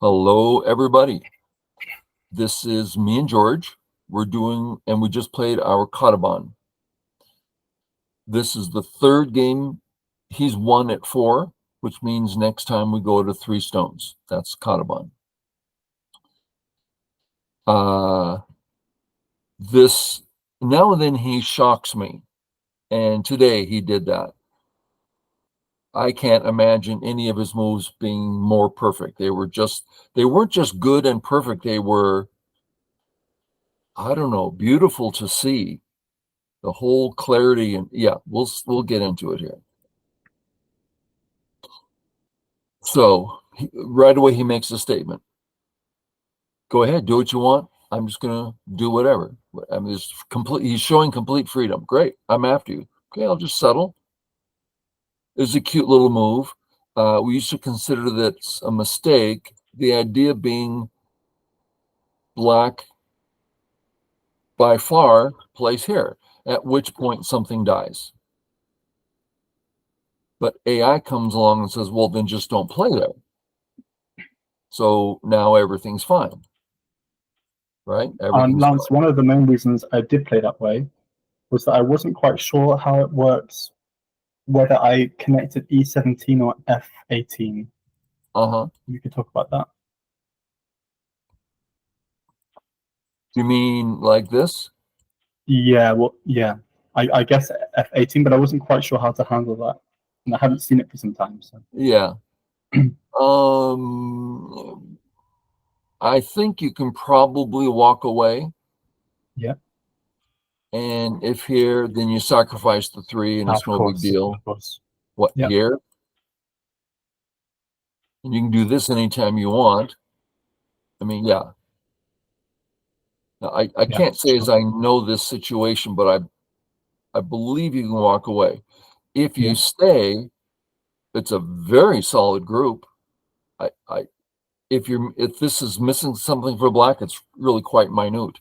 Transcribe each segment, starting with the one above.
Hello, everybody. This is me and George. And we just played our kadoban. This is the third game. He's won at 4, which means next time we go to 3 stones. That's kadoban. This now and then he shocks me, and today he did that. I can't imagine any of his moves being more perfect. They weren't just good and perfect. They were, I don't know, beautiful to see. The whole clarity, and yeah, we'll get into it here. So right away he makes a statement. Go ahead, do what you want. I'm just gonna do whatever. I mean, he's showing complete freedom. Great, I'm after you. Okay, I'll just settle. It's a cute little move. We used to consider that a mistake. The idea being black by far plays here, at which point something dies. But AI comes along and says, well, then just don't play there. So now everything's fine, right? Lance, Fine. one of the main reasons I did play that way was that I wasn't quite sure how it works, whether I connected E17 or F18. You could talk about that. You mean like this? Yeah, well, yeah. I guess F18, but I wasn't quite sure how to handle that. And I haven't seen it for some time. So Yeah. I think you can probably walk away. Yeah. And if here, then you sacrifice the 3 and it's no big deal. Of course. What, here? And you can do this anytime you want. I mean, yeah. Now, I can't say as I know this situation, but I believe you can walk away. If you stay, it's a very solid group. If this is missing something for black, it's really quite minute.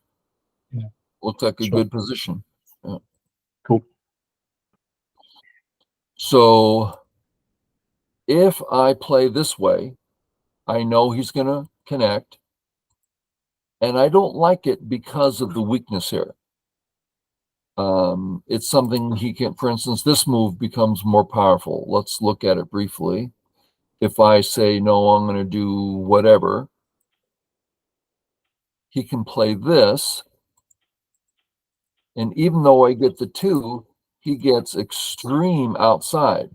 Yeah. Looks like a good position. Yeah. Cool. So if I play this way, I know he's going to connect. And I don't like it because of the weakness here. It's something he can, for instance, this move becomes more powerful. Let's look at it briefly. If I say, no, I'm going to do whatever, he can play this. And even though I get the 2, he gets extreme outside.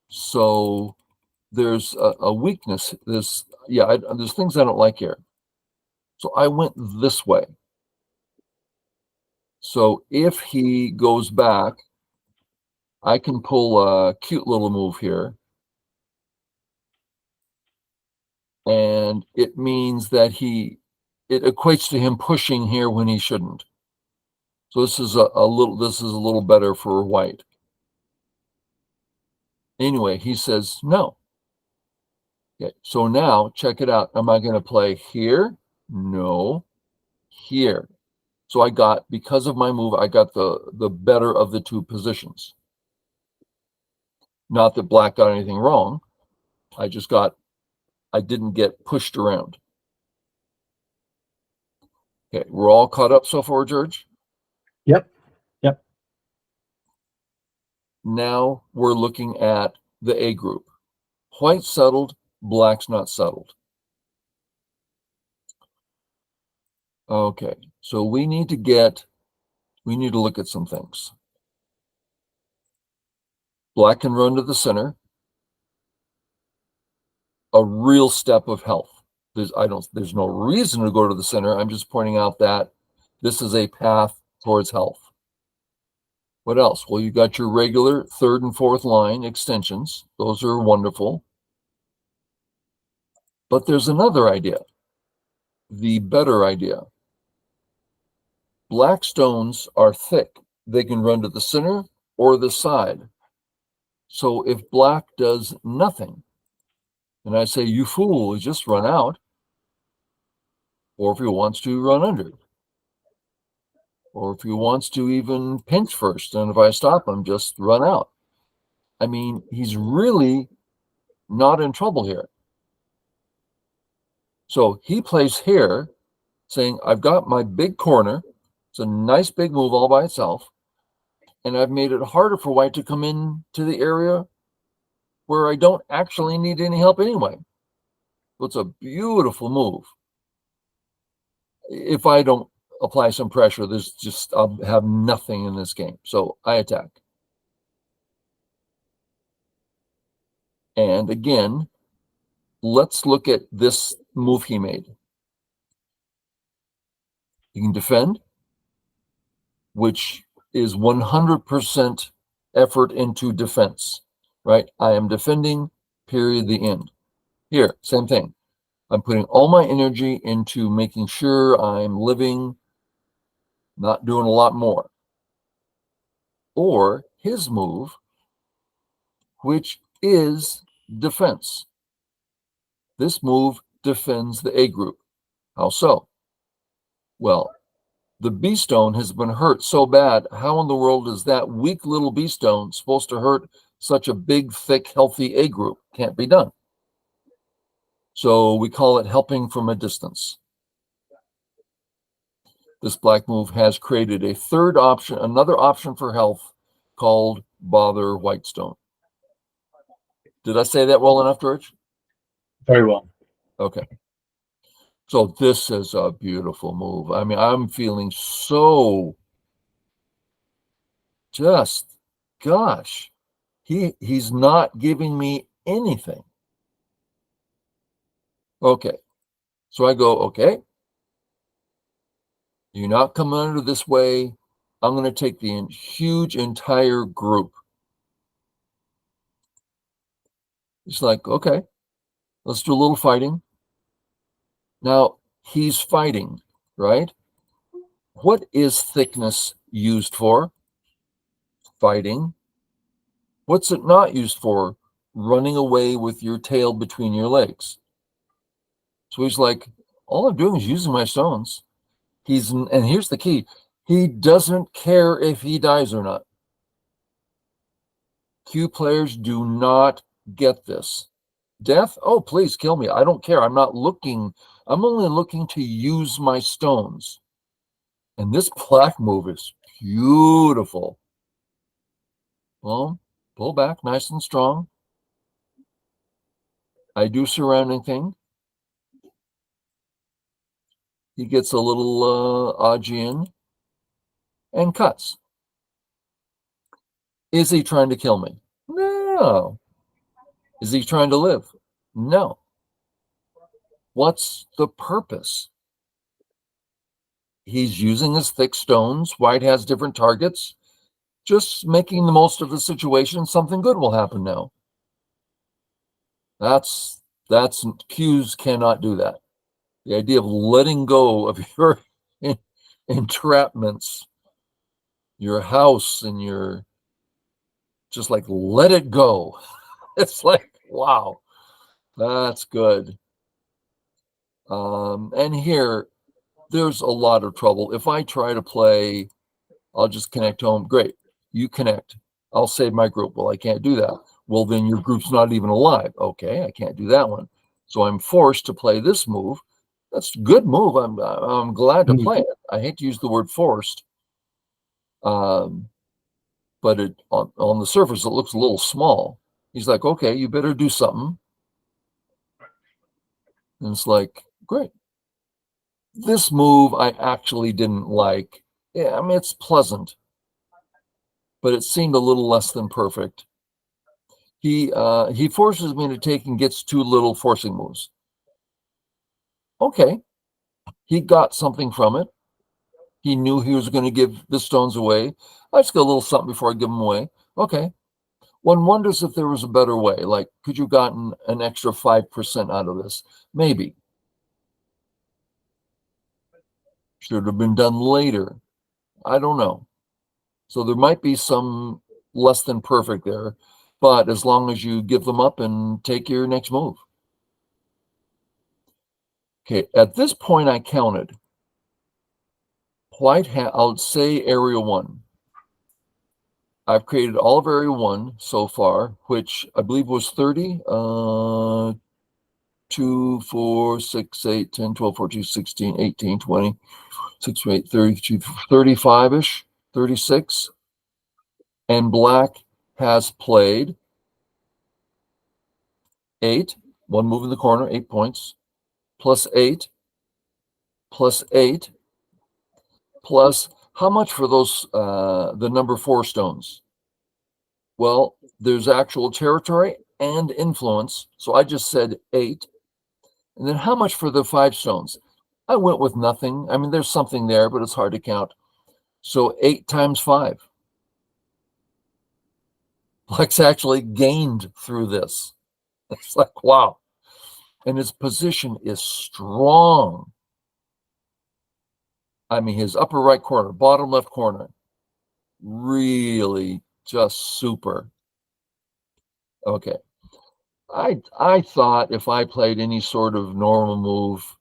So there's a weakness. There's things I don't like here. So I went this way. So if he goes back, I can pull a cute little move here. And it means that it equates to him pushing here when he shouldn't. So this is a little better for white. Anyway, he says no. Okay, so now check it out. Am I going to play here? No. Here. So because of my move, I got the better of the 2 positions. Not that black got anything wrong. I didn't get pushed around. Okay, we're all caught up so far, George? Yep. Now we're looking at the A group. White settled, black's not settled. Okay, so we need to look at some things. Black can run to the center. A real step of health. There's no reason to go to the center. I'm just pointing out that this is a path towards health. What else? Well, you got your regular 3rd and 4th line extensions. Those are wonderful. But there's another idea, the better idea. Black stones are thick. They can run to the center or the side. So if black does nothing, and I say, you fool, just run out. Or if he wants to, run under. Or if he wants to even pinch first, and if I stop him, just run out. I mean, he's really not in trouble here. So he plays here, saying, I've got my big corner. It's a nice big move all by itself. And I've made it harder for white to come in to the area where I don't actually need any help anyway. So it's a beautiful move. If I don't apply some pressure, I'll have nothing in this game. So I attack. And again, let's look at this move he made. You can defend, which is 100% effort into defense, right? I am defending, period, the end. Here, same thing. I'm putting all my energy into making sure I'm living, not doing a lot more. Or his move, which is defense. This move defends the A group. How so? Well, the B stone has been hurt so bad. How in the world is that weak little B stone supposed to hurt such a big, thick, healthy A group? Can't be done. So we call it helping from a distance. This black move has created a third option, another option for health called bother white stone. Did I say that well enough, George? Very well. Okay. So this is a beautiful move. I mean, I'm feeling so just, gosh, he's not giving me anything. Okay. So I go, okay, you're not coming under this way. I'm going to take the huge entire group. It's like, okay, let's do a little fighting. Now, he's fighting, right? What is thickness used for? Fighting. What's it not used for? Running away with your tail between your legs. So he's like, all I'm doing is using my stones. And here's the key. He doesn't care if he dies or not. Q players do not get this. Death? Oh, please kill me. I don't care. I'm not looking. I'm only looking to use my stones. And this black move is beautiful. Well, pull back nice and strong. I do surrounding thing. He gets a little Augean and cuts. Is he trying to kill me? No. Is he trying to live? No. What's the purpose? He's using his thick stones. White has different targets. Just making the most of the situation. Something good will happen now. That's Qs cannot do that. The idea of letting go of your entrapments, your house, and your just like let it go. It's like, wow, that's good. And here, there's a lot of trouble. If I try to play, I'll just connect home. Great, you connect. I'll save my group. Well, I can't do that. Well, then your group's not even alive. Okay, I can't do that one. So I'm forced to play this move. That's a good move. I'm glad to play it. I hate to use the word forced. But it on the surface, it looks a little small. He's like, okay, you better do something. And it's like, great. This move I actually didn't like. Yeah, I mean, it's pleasant, but it seemed a little less than perfect. He forces me to take and gets two little forcing moves. Okay, he got something from it. He knew he was going to give the stones away. I just got a little something before I give them away. Okay. One wonders if there was a better way. Like, could you have gotten an extra 5% out of this? Maybe. Should have been done later. I don't know. So there might be some less than perfect there, but as long as you give them up and take your next move. Okay, at this point I counted. I'll say area 1. I've created all of area 1 so far, which I believe was 30. 2, 4, 6, 8, 10, 12, 14, 16, 18, 20, 6, 8, 32, 35-ish, 36. And black has played 8, one move in the corner, 8 points, plus 8, plus 8, plus how much for those, the number 4 stones? Well, there's actual territory and influence. So I just said 8. And then how much for the 5 stones? I went with nothing. I mean, there's something there, but it's hard to count. So 8 times 5. Black's actually gained through this. It's like, wow. And his position is strong. I mean, his upper right corner, bottom left corner, really just super. Okay. I thought if I played any sort of normal move,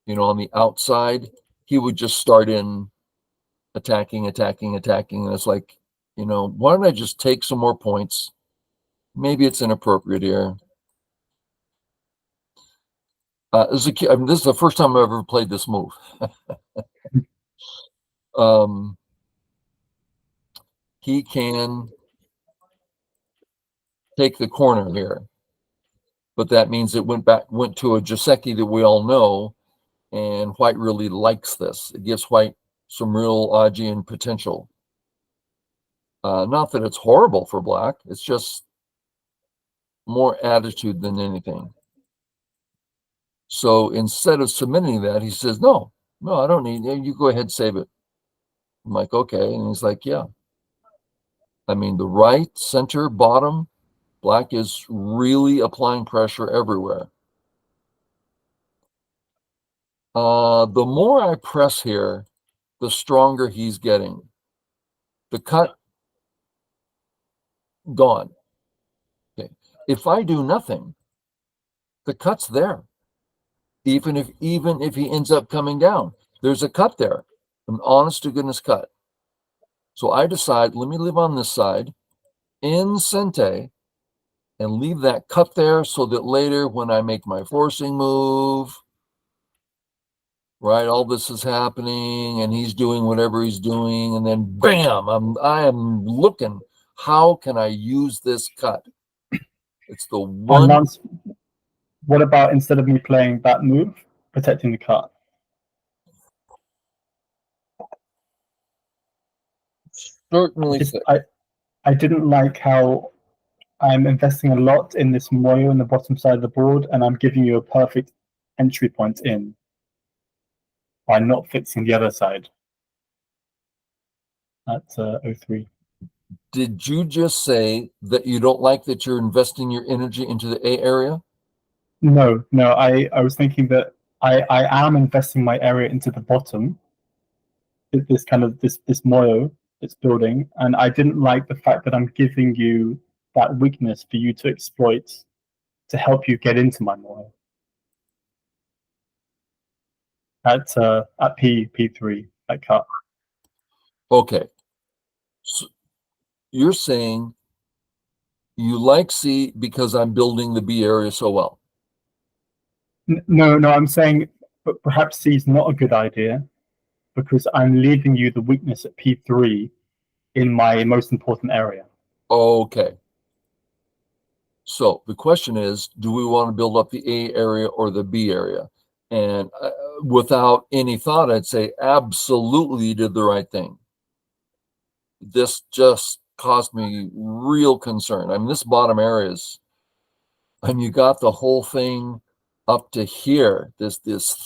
on the outside, he would just start in attacking. And it's like, why don't I just take some more points? Maybe it's inappropriate here. This is the first time I've ever played this move. He can take the corner here, but that means it went to a Joseki that we all know, and white really likes this. It gives white some real Augean potential. Not that it's horrible for black, it's just more attitude than anything. So instead of submitting that, he says, no, I don't need it. You go ahead, save it. I'm like, okay. And he's like, yeah. I mean, the right, center, bottom, black is really applying pressure everywhere. The more I press here, the stronger he's getting. The cut, gone. Okay. If I do nothing, the cut's there. Even if he ends up coming down, there's a cut there, an honest to goodness cut. So I decide, let me live on this side in Sente and leave that cut there so that later when I make my forcing move, right, all this is happening and he's doing whatever he's doing, and then bam, I am looking, how can I use this cut? It's the one. And Lance, what about instead of me playing that move, protecting the cut? Certainly. I didn't like how I'm investing a lot in this Moyo in the bottom side of the board, and I'm giving you a perfect entry point in by not fixing the other side at 03. Did you just say that you don't like that you're investing your energy into the A area? No, I was thinking that I am investing my area into the bottom, this kind of this Moyo it's building, and I didn't like the fact that I'm giving you that weakness for you to exploit to help you get into my Moyo at P3 that cut. Okay, so you're saying you like C because I'm building the B area so well. No, I'm saying, but perhaps C is not a good idea because I'm leaving you the weakness at P3 in my most important area. Okay. So the question is, do we want to build up the A area or the B area? And without any thought, I'd say absolutely you did the right thing. This just caused me real concern. I mean, this bottom area is, and you got the whole thing up to here, this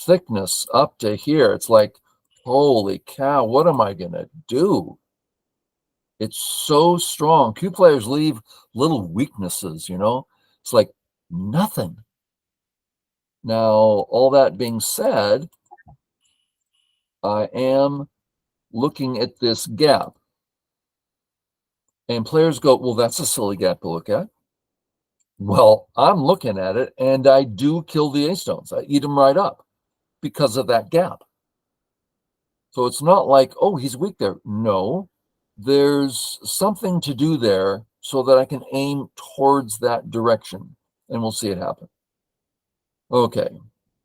thickness up to here. It's like, holy cow, what am I going to do? It's so strong. Q players leave little weaknesses, It's like nothing. Now, all that being said, I am looking at this gap. And players go, well, that's a silly gap to look at. Well, I'm looking at it, and I do kill the A-stones. I eat them right up because of that gap. So it's not like, oh, he's weak there. No, there's something to do there so that I can aim towards that direction, and we'll see it happen. Okay,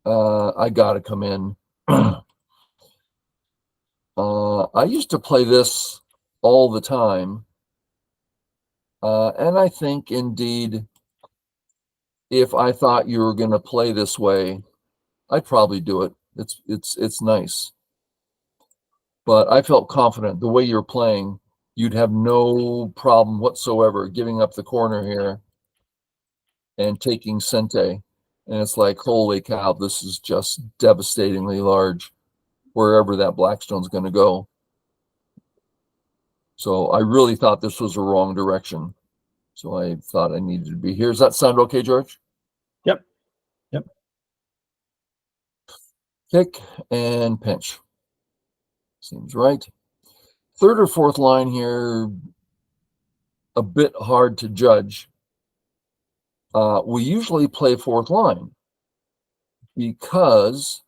I gotta come in. I used to play this all the time, and I think indeed, if I thought you were going to play this way, I'd probably do it. It's nice, but I felt confident the way you're playing, you'd have no problem whatsoever giving up the corner here and taking Sente. And it's like, holy cow, this is just devastatingly large wherever that Blackstone's going to go. So I really thought this was a wrong direction. So I thought I needed to be here. Does that sound okay, George? Yep. Yep. Kick and pinch. Seems right. Third or fourth line here, a bit hard to judge. We usually play fourth line because,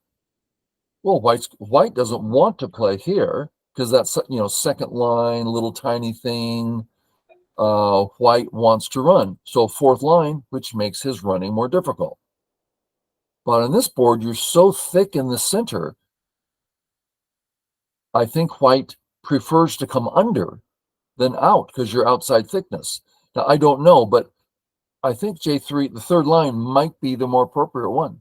well, White doesn't want to play here because that's, second line, little tiny thing. White wants to run. So fourth line, which makes his running more difficult. But on this board, you're so thick in the center, I think White prefers to come under than out because you're outside thickness. Now, I don't know, but I think J3, the third line, might be the more appropriate one.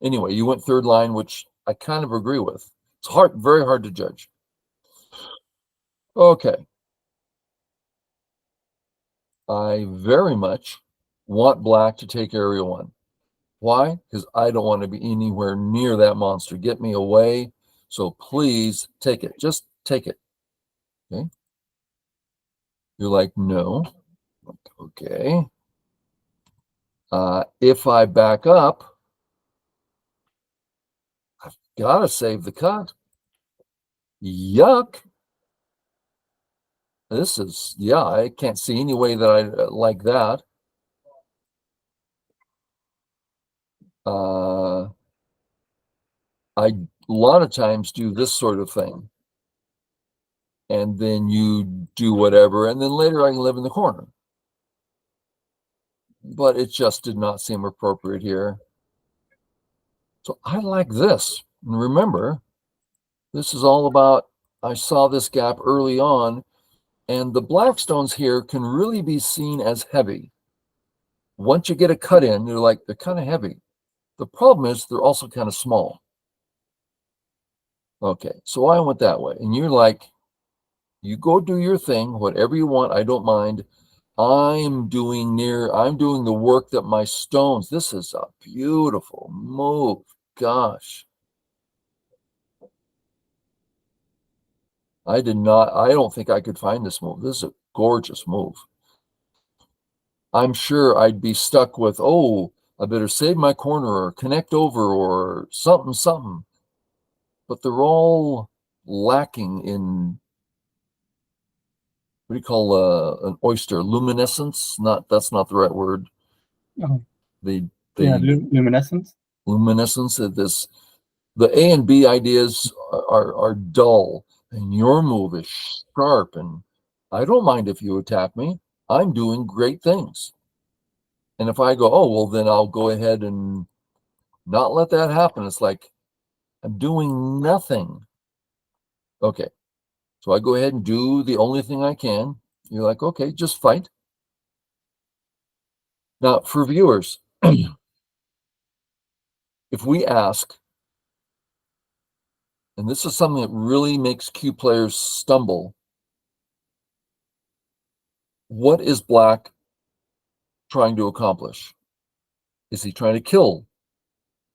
Anyway, you went third line, which I kind of agree with. It's hard, very hard to judge. Okay. I very much want black to take area one. Why? Because I don't want to be anywhere near that monster. Get me away. So please take it. Just take it. Okay. You're like, no. Okay. If I back up, I've got to save the cut. Yuck. This is, yeah, I can't see any way that I like that. I a lot of times do this sort of thing. And then you do whatever, and then later I can live in the corner. But it just did not seem appropriate here. So I like this. And remember, this is all about, I saw this gap early on, and the Blackstones here can really be seen as heavy. Once you get a cut in, they're kind of heavy. The problem is they're also kind of small. Okay, so I went that way. And you're like, you go do your thing, whatever you want, I don't mind. I'm doing the work that my stones, this is a beautiful move. Gosh. I don't think I could find this move. This is a gorgeous move. I'm sure I'd be stuck with, oh, I better save my corner or connect over or something. But they're all lacking in, what do you call an oyster? Luminescence? That's not the right word. Oh. Yeah, luminescence. Luminescence of this. The A and B ideas are dull, and your move is sharp. And I don't mind if you attack me. I'm doing great things. And if I go, oh, well, then I'll go ahead and not let that happen. It's like I'm doing nothing. Okay. So I go ahead and do the only thing I can. You're like, okay, just fight. Now, for viewers, if we ask, and this is something that really makes Q players stumble, what is black trying to accomplish? Is he trying to kill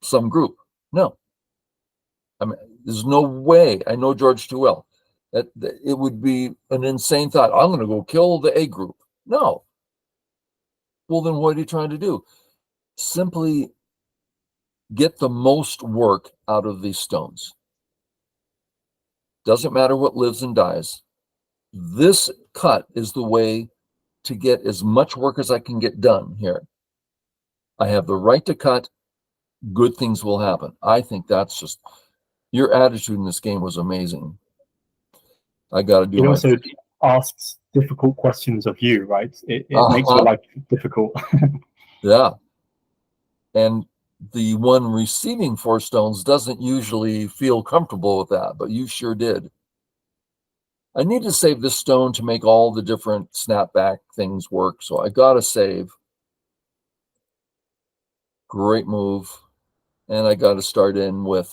some group? No. I mean, there's no way. I know George too well. That it would be an insane thought. I'm going to go kill the A group. No. Well, then what are you trying to do? Simply get the most work out of these stones. Doesn't matter what lives and dies. This cut is the way to get as much work as I can get done here. I have the right to cut. Good things will happen. I think that's just, your attitude in this game was amazing. I got to do It my. also asks difficult questions of you, right? It makes your life difficult. Yeah. And the one receiving 4 stones doesn't usually feel comfortable with that, but you sure did. I need to save this stone to make all the different snapback things work, so I got to save. Great move. And I got to start in with,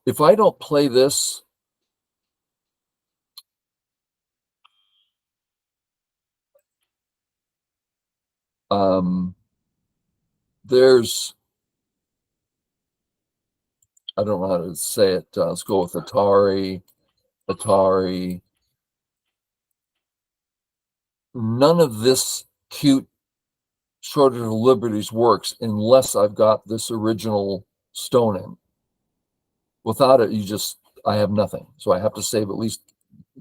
if I don't play this, there's, I don't know how to say it. Let's go with Atari. None of this cute Shorter of Liberties works unless I've got this original stone in. Without it, I have nothing. So I have to save, at least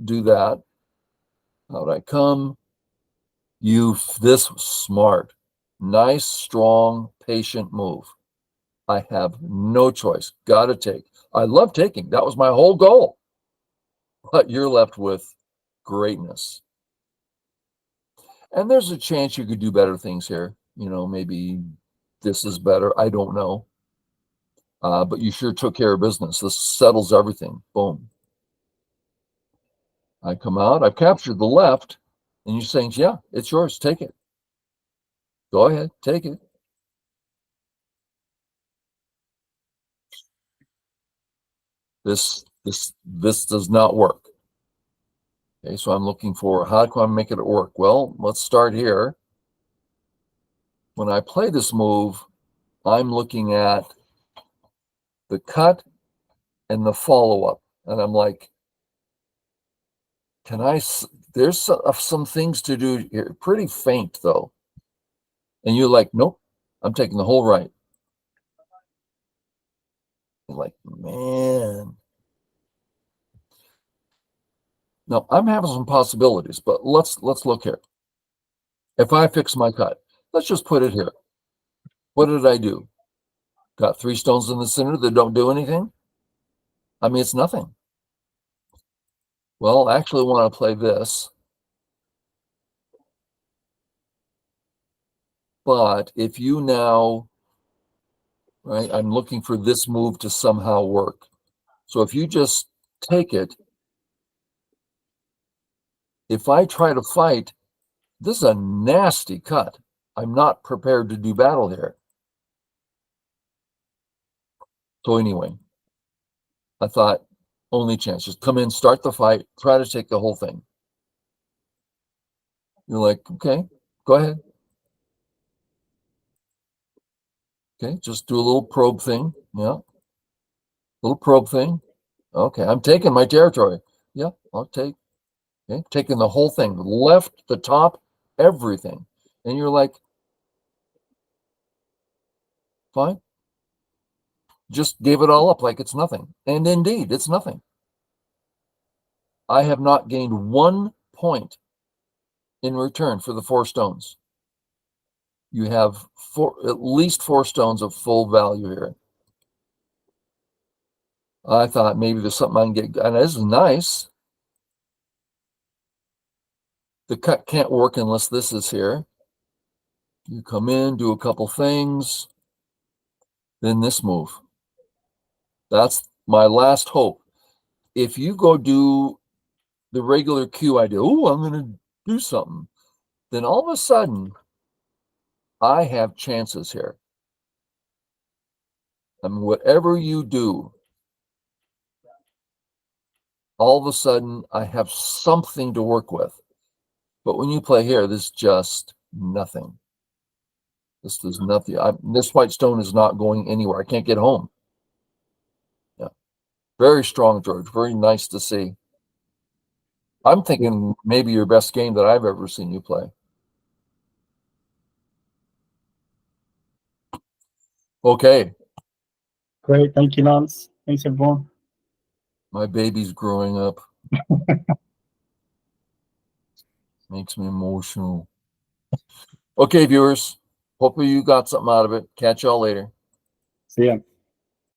do that. Out I come. This was smart. Nice, strong, patient move. I have no choice. Got to take. I love taking. That was my whole goal. But you're left with greatness. And there's a chance you could do better things here. Maybe this is better. I don't know. But you sure took care of business. This settles everything. Boom. I come out. I've captured the left. And you're saying, yeah, it's yours. Take it. Go ahead. Take it. This does not work. Okay, so I'm looking for, how can I make it work? Well, let's start here. When I play this move, I'm looking at the cut and the follow-up. And I'm like, there's some things to do here. Pretty faint, though. And you're like, nope, I'm taking the whole right. You're like, man. Now, I'm having some possibilities, but let's look here. If I fix my cut, let's just put it here. What did I do? Got 3 stones in the center that don't do anything? I mean, it's nothing. Well, I actually want to play this. But if you now, right, I'm looking for this move to somehow work. So if you just take it, if I try to fight, this is a nasty cut. I'm not prepared to do battle here. So anyway, I thought, only chance, just come in, start the fight, try to take the whole thing. You're like, okay, go ahead. Okay, just do a little probe thing. Yeah. Little probe thing. Okay, I'm taking my territory. Yeah, I'll take. Okay, taking the whole thing, the left, the top, everything. And you're like, fine. Just gave it all up like it's nothing. And indeed, it's nothing. I have not gained 1 point in return for the 4 stones. You have at least 4 stones of full value here. I thought maybe there's something I can get, and this is nice. The cut can't work unless this is here. You come in, do a couple things, then this move. That's my last hope. If you go do the regular cue I do, oh, I'm going to do something, then all of a sudden, I have chances here. I mean, whatever you do, all of a sudden, I have something to work with. But when you play here, this is just nothing. This is nothing. This white stone is not going anywhere. I can't get home. Yeah. Very strong, George. Very nice to see. I'm thinking maybe your best game that I've ever seen you play. Okay. Great. Thank you, Lance. Thanks, everyone. My baby's growing up. Makes me emotional. Okay, viewers. Hopefully you got something out of it. Catch y'all later. See ya.